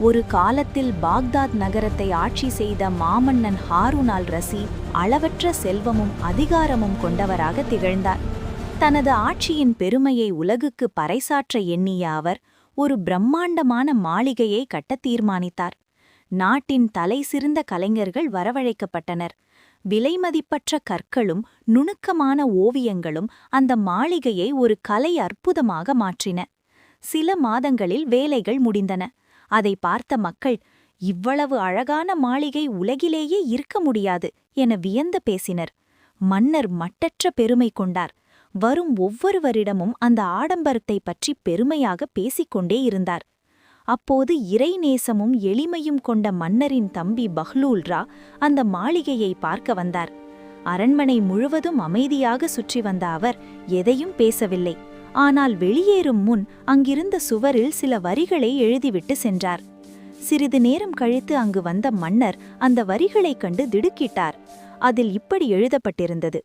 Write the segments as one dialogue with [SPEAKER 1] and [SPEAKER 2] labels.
[SPEAKER 1] ஒரு காலத்தில் பாக்தாத் நகரத்தை ஆட்சி செய்த மாமன்னன் ஹாரூன் அல் ரஷீத் அளவற்ற செல்வமும் அதிகாரமும் கொண்டவராக திகழ்ந்தார். தனது ஆட்சியின் பெருமையை உலகுக்கு பறைசாற்ற எண்ணிய அவர் ஒரு பிரம்மாண்டமான மாளிகையை கட்ட தீர்மானித்தார். நாட்டின் தலைசிறந்த கலைஞர்கள் வரவழைக்கப்பட்டனர். விலைமதிப்பற்ற கற்களும் நுணுக்கமான ஓவியங்களும் அந்த மாளிகையை ஒரு கலை அற்புதமாக மாற்றின. சில மாதங்களில் வேலைகள் முடிந்தன. அதை பார்த்த மக்கள், இவ்வளவு அழகான மாளிகை உலகிலேயே இருக்க முடியாது என வியந்து பேசினர். மன்னர் மட்டற்ற பெருமை கொண்டார். வரும் ஒவ்வொருவரிடமும் அந்த ஆடம்பரத்தை பற்றி பெருமையாக பேசிக்கொண்டே இருந்தார். அப்போது இறைநேசமும் எளிமையும் கொண்ட மன்னரின் தம்பி பஹ்லூல்ரா அந்த மாளிகையை பார்க்க வந்தார். அரண்மனை முழுவதும் அமைதியாக சுற்றி வந்த அவர் எதையும் பேசவில்லை. ஆனால் வெளியேறும் முன் அங்கிருந்த சுவரில் சில வரிகளை எழுதிவிட்டு சென்றார். சிறிது நேரம் கழித்து அங்கு வந்த மன்னர் அந்த வரிகளைக் கண்டு திடுக்கிட்டார். அதில் இப்படி எழுதப்பட்டிருந்தது: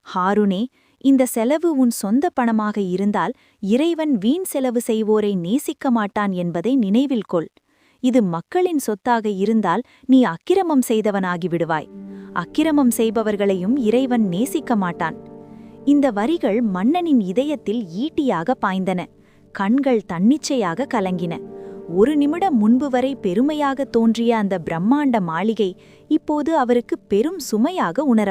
[SPEAKER 1] ஹாரூனே, இந்த செலவு உன் சொந்த பணமாக இருந்தால் இறைவன் வீண் செலவு செய்வோரை நேசிக்க மாட்டான் என்பதை நினைவில் கொள். இது மக்களின் சொத்தாக இருந்தால் நீ அக்கிரமம் செய்தவனாகி விடுவாய். அக்கிரமம் செய்பவர்களையும் இறைவன் நேசிக்க மாட்டான். இந்த வரிகள் மன்னனின் இதயத்தில் ஈட்டியாக பாய்ந்தன. கண்கள் தன்னிச்சையாக கலங்கின. ஒரு நிமிடம் முன்பு வரை பெருமையாக தோன்றிய அந்த பிரம்மாண்ட மாளிகை இப்போது அவருக்கு பெரும் சுமையாக உணர